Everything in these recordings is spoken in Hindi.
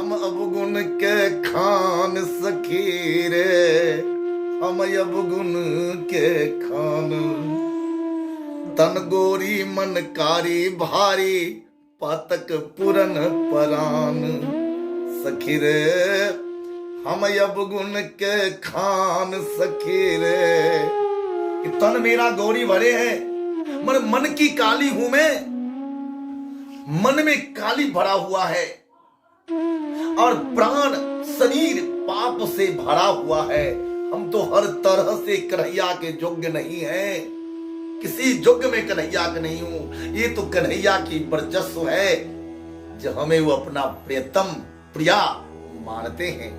हम अवगुण के खान सखी रे, हम अवगुण के खान। तन गोरी मन कारी भारी, पातक पुरन परान। सखी रे हम अवगुण के खान सखी रे। तन मेरा गौरी भरे है, मन की काली हूं मैं, मन में काली भरा हुआ है, और प्राण शरीर पाप से भरा हुआ है। हम तो हर तरह से कन्हैया के योग्य नहीं है, किसी योग्य में कन्हैया का नहीं हूं। ये तो कन्हैया की वर्चस्व है जो हमें वो अपना प्रियतम प्रिया मानते हैं।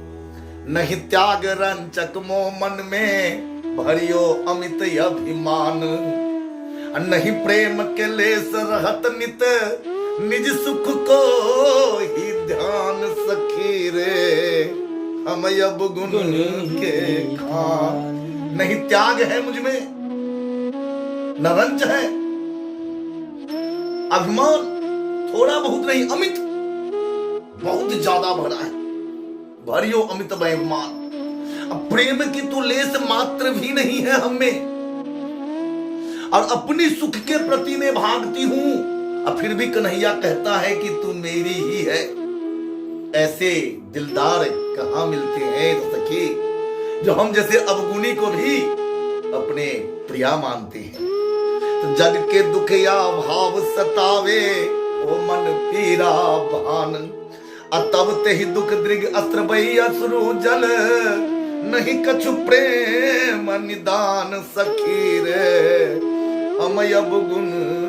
नहीं त्याग रंचक मो मन में, भरियो अमित अभिमान। नहीं प्रेम के लेस रहत नित, निज सुख को ही ध्यान। सखी रे हम अवगुण के खान। नहीं त्याग है मुझ में, न रंच है, अभिमान थोड़ा बहुत नहीं, अमित बहुत ज्यादा भरा है। भरियो अमित अभिमान। अब प्रेम की तो लेस मात्र भी नहीं है हम में, और अपनी सुख के प्रति में भागती हूं, अब फिर भी कन्हैया कहता है कि तू मेरी ही है। ऐसे दिलदार कहां मिलते हैं सखी, जो हम जैसे अवगुणी को भी अपने प्रिया मानते हैं। तो जग के दुख या भाव सतावे, ओ मन पीरा भान। तब ते ही दुख दृग अस्त्र बही असुरु जल, नहीं कछु प्रेम निदान। सखी रे हम अवगुण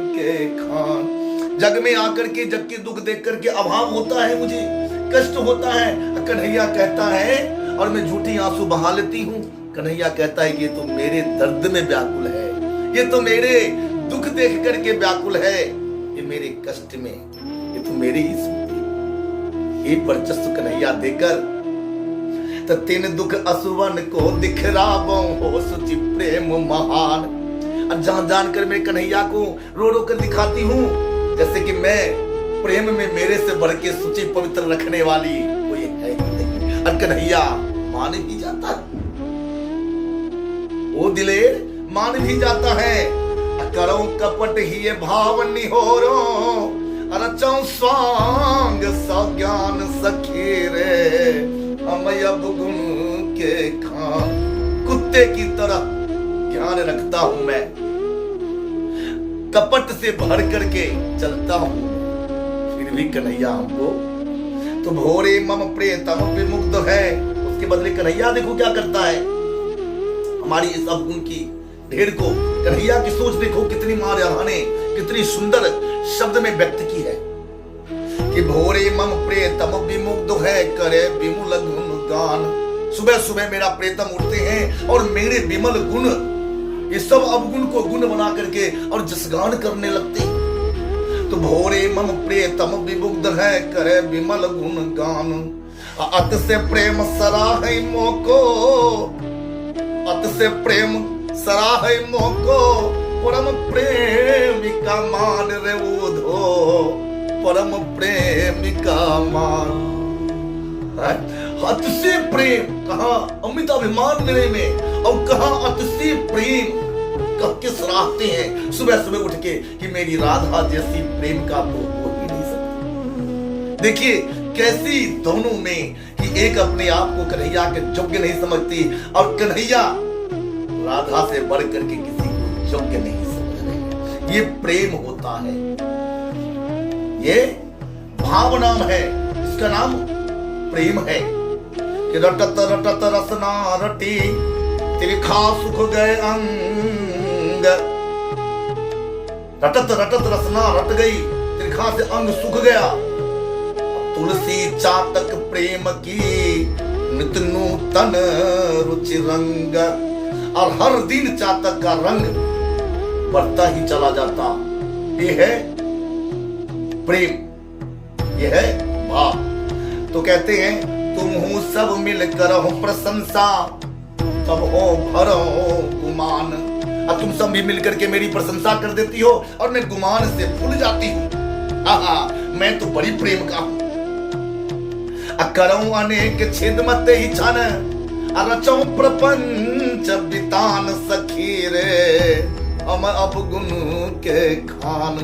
के खान। जग में आकर के जग के दुख देख करके अभाव होता है, मुझे कष्ट होता है। कन्हैया कहता है, और मैं झूठी आंसू बहा लेती हूँ। कन्हैया कहता है कि ये तो मेरे दर्द में व्याकुल है, ये तो मेरे दुख देख करके व्याकुल है, ये मेरे कष्ट में, ये तो मेरी ही स्मृति। ये वर्चस्व कन्हैया देकर तो तीन दुख असुवन को दिखरावो, हो सुचि प्रेम महान। अब जान जान कर मैं कन्हैया को रो रो कर दिखाती हूँ, जैसे कि मैं प्रेम में मेरे से बढ़ के सुचि पवित्र रखने वाली कोई है नहीं। और कन्हैया मान भी जाता है, वो दिलेर मान भी जाता है। करो कपट ही भाव निहोरो, रचो स्वांग सज्ञान। सखी रे हम अवगुण के खान। कुत्ते की तरह ध्यान रखता हूं मैं, कपट से भर करके चलता हूं, फिर भी कन्हैया हमको तो भोरे मम प्रियतम विमुक्त है। उसके बदले कन्हैया देखो क्या करता है, हमारी इस अवगुण की ढेर को कन्हैया की सोच देखो कितनी मार्याहा ने कितनी सुंदर शब्द में व्यक्त की है कि भोरे मम प्रियतम विमुग्ध है, करे विमुल गुण गान। सुबह सुबह मेरा प्रियतम उठते हैं और मेरे विमल गुण, ये सब अवगुण को गुण बना करके और जसगान करने लगते हैं। तो भोरे मम प्रियतम विमुग्ध है, करे विमल गुण गान। अत से प्रेम सराहै मोको, अत से प्रेम सराहै मोको, परम प्रेमिका मान रे उधो, परम प्रेमिका मान। अत से प्रेम, कहा अमित अभिमान मेरे में, और कहा अत से प्रेम कह के सराहते हैं सुबह सुबह उठ के कि मेरी राधा जैसी प्रेम का तो हो ही नहीं सकती। देखिए कैसी दोनों में कि एक अपने आप को कन्हैया के योग्य नहीं समझती, और कन्हैया राधा से बढ़ करके किसी को योग्य नहीं समझ रहे। ये प्रेम होता है, ये भावना है, इसका नाम प्रेम है। कि रटत रटत रसना रटी, तिरखा सुख गए अंग। रटत रटत रसना रट गई, तिरखा से अंग सूख गया। तुलसी चातक प्रेम की, नित नूतन रुचि रंग। और हर दिन चातक का रंग बढ़ता ही चला जाता। ये है प्रेम, ये है भाव। तो कहते हैं तुम हो सब मिलकर हो प्रशंसा, तब हो भरो गुमान। अब तुम सब भी मिलकर के मेरी प्रशंसा कर देती हो और मैं गुमान से भूल जाती हूँ। मैं तो बड़ी प्रेम का हूं। करऊं अनेक छेद मत ही छन रचो प्रपंच बितान सखी रे हम अब गुण के खान।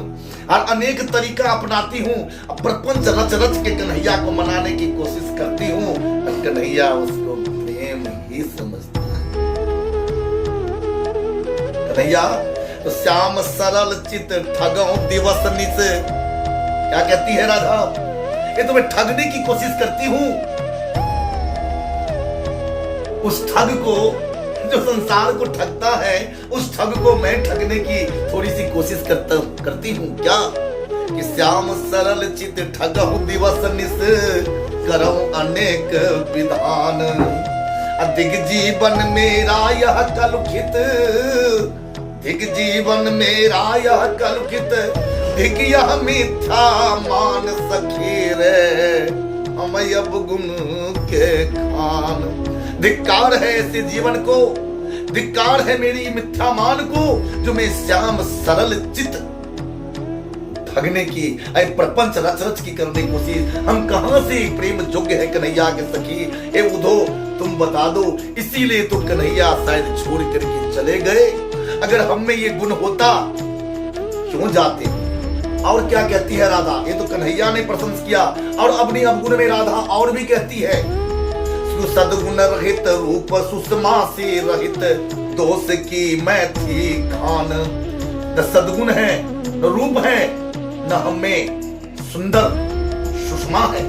और अनेक तरीका अपनाती हूँ, प्रपंच रच रच के कन्हैया को मनाने की कोशिश करती हूँ, कन्हैया उसको प्रेम ही समझता है। कन्हैया तो श्याम सरल चित ठगो दिवस निस, क्या कहती है राधा, ये तो मैं ठगने की कोशिश करती हूँ उस ठग को जो संसार को ठगता है, उस ठग को मैं ठगने की थोड़ी सी कोशिश करती हूँ क्या कि श्याम सरल चित ठगहु दिवस निस करऊं अनेक विधान। दिग जीवन मेरा यह कलुखित, दिग जीवन मेरा यह कलुखित, दिग यह मिथ्या मान सखी रे हम अब गुण के खान। धिक्कार है ऐसे जीवन को, धिक्कार है मेरी मिथ्या मान को जो मैं श्याम सरल चित ठगने की, प्रपंच रच रच की करने की कोशिश। हम कहां से प्रेम योग्य है कन्हैया के सखी, ए उधो तुम बता दो। इसीलिए तो कन्हैया शायद छोड़ करके चले गए, अगर हम में ये गुण होता क्यों जाते। और क्या कहती है राधा, ये तो कन्हैया ने प्रशंसा किया, और अपने अवगुण में राधा और भी कहती है, सदगुण रहित रूप सुषमा से रहित दोष की मैं थी खान। न सदगुण है न रूप है न हमें सुंदर सुषमा है,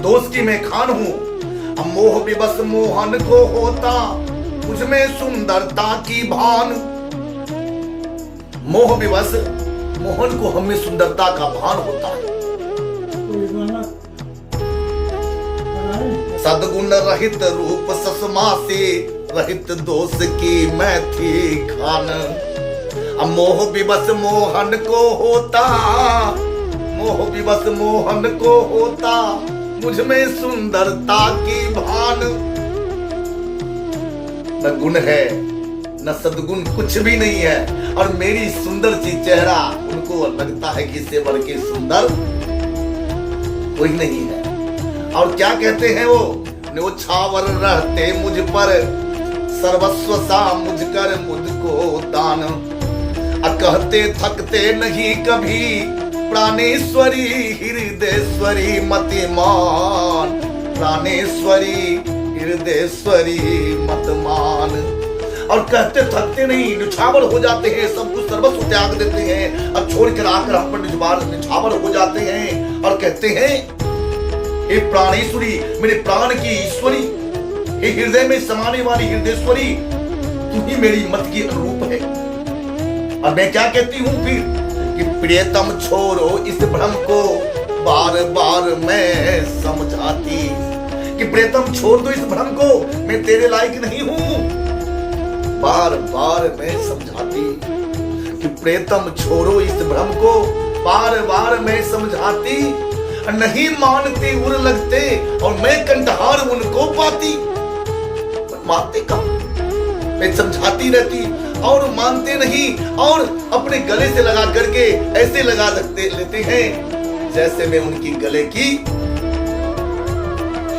दोष की मैं खान हूं। मोह विवश मोहन को होता मुझमें सुंदरता की भान। मोह विवश मोहन को हमें सुंदरता का भान होता है। सदगुण रहित रूप ससमा से रहित दोष की मैं थी खान। मोह विवश मोहन को होता, मोह विवश मोहन को होता मुझ में सुंदरता की भान। न गुण है न सदगुण कुछ भी नहीं है, और मेरी सुंदर सी चेहरा उनको लगता है कि इससे बढ़ के सुंदर कोई नहीं है। और क्या कहते हैं वो, न्योछावर रहते मुझ पर सर्वस्व सा मुझ कर मुझको दान। कहते थकते नहीं कभी प्राणेश्वरी हृदयेश्वरी मतिमान। प्राणेश्वरी हृदयेश्वरी मतमान। और कहते थकते नहीं, निछावर हो जाते हैं, सब कुछ सर्वस्व त्याग देते हैं, अब छोड़ कर आकर हम पर निछावर हो जाते हैं और कहते हैं हे प्राणेश्वरी, मेरे प्राण की ईश्वरी, हे हृदय में समाने वाली हृदयेश्वरी, तू ही मेरी मत की अनुरूप है। और मैं क्या कहती हूँ फिर कि प्रियतम छोड़ो इस भ्रम को बार बार मैं समझाती, कि प्रियतम छोड़ दो इस भ्रम को, मैं तेरे लायक नहीं हूं। बार बार मैं समझाती कि प्रियतम छोड़ो इस भ्रम को, बार बार मैं समझाती, नहीं मानते उर लगते और मैं कंठहार उनको पाती। मानते कब, मैं समझाती रहती और मानते नहीं, और अपने गले से लगा करके ऐसे लगा लेते हैं जैसे मैं उनकी गले की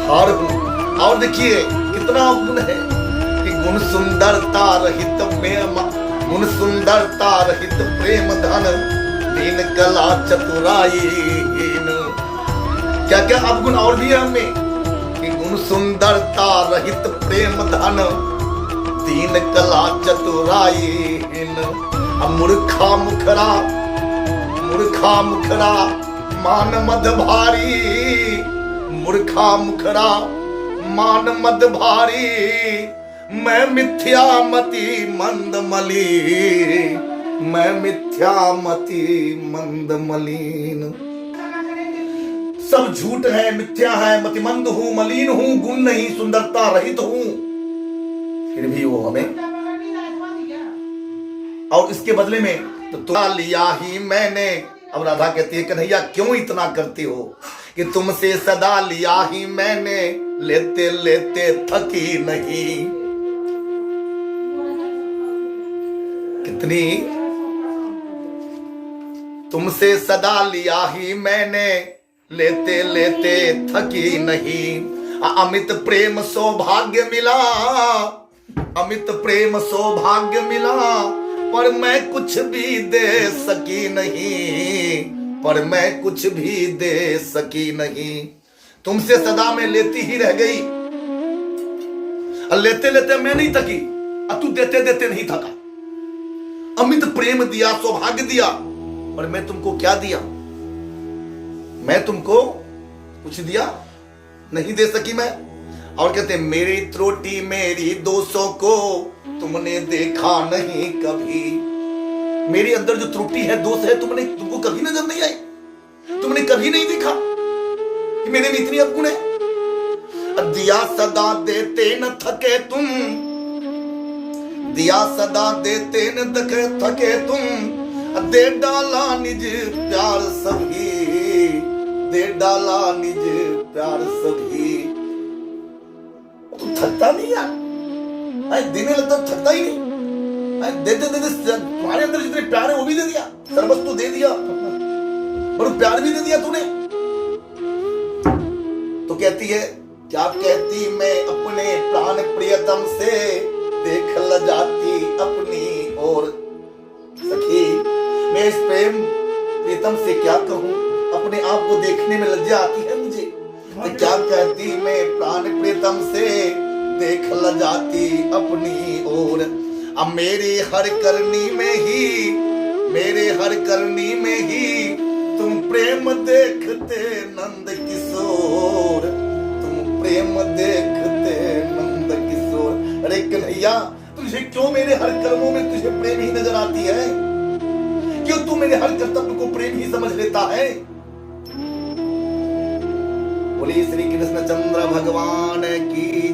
हार हूं। और देखिए कितना गुण है कि गुण सुंदरता रहित में, गुण सुंदरता रहित प्रेम धन, दीन कला चतुराई। क्या क्या अवगुण और भी है हमें कि गुण सुंदरता रहित प्रेम धन, दीन कला चतुराई। मूर्खा मुखरा, मूर्खा मुखरा मान मद भारी, मूर्खा मुखरा मान मद भारी। मैं मिथ्या मति मंद मली, मैं मिथ्या मति मंद मलिन। सब झूठ है, मिथ्या है, मतिमंद हूं, मलिन हूं, गुण नहीं, सुंदरता रहित हूं, फिर भी वो हमें। और इसके बदले में तो लिया ही मैंने। अब राधा कहती है कन्हैया क्यों इतना करते हो कि तुमसे सदा लिया ही मैंने, लेते लेते थकी नहीं। कितनी तुमसे सदा लिया ही मैंने, लेते लेते थकी नहीं। अमित प्रेम सौभाग्य मिला, अमित प्रेम सौभाग्य मिला, पर मैं कुछ भी दे सकी नहीं, पर मैं कुछ भी दे सकी नहीं। तुमसे सदा मैं लेती ही रह गई, लेते लेते मैं नहीं थकी, तू देते देते नहीं थका। अमित प्रेम दिया, सौभाग्य दिया, पर मैं तुमको क्या दिया? मैं तुमको कुछ दिया नहीं दे सकी मैं। और कहते मेरी त्रुटि मेरी दोषों को तुमने देखा नहीं कभी। मेरे अंदर जो त्रुटि है, दोष है, तुमको कभी नजर नहीं आई, तुमने कभी नहीं देखा कि मेरे में इतनी अवगुण है। दिया सदा देते न थके तुम, दिया सदा देते न थके तुम, दे डाला निज प्यार सभी, दे डाला निज प्यार सभी। तू थकता नहीं यार, देने लगता थकता ही नहीं। देते देते तुम्हारे अंदर जितने प्यार है वो भी दे दिया, सर्वस्व तो दे दिया, और प्यार भी दे दिया तूने। तो कहती है, क्या कहती मैं अपने प्राण प्रियतम से, देख ल जाती अपनी और सखी। मैं इस प्रेम प्रियतम से क्या कहूं, अपने आप को देखने में लज्जा आती है मुझे। तो क्या कहती मैं प्राण प्रियतम से, देख ल जाती अपनी ओर। अब मेरे हर करनी में ही, मेरे हर करनी में ही तुम प्रेम देखते नंद किशोर, तुम प्रेम देखते नंद किशोर। अरे कन्हैया, तुझे क्यों मेरे हर कर्मों में तुझे प्रेम ही नजर आती है? क्यों तू मेरे हर कर्तव्य को प्रेम ही समझ लेता है? बोलिए श्री कृष्ण चंद्र भगवान की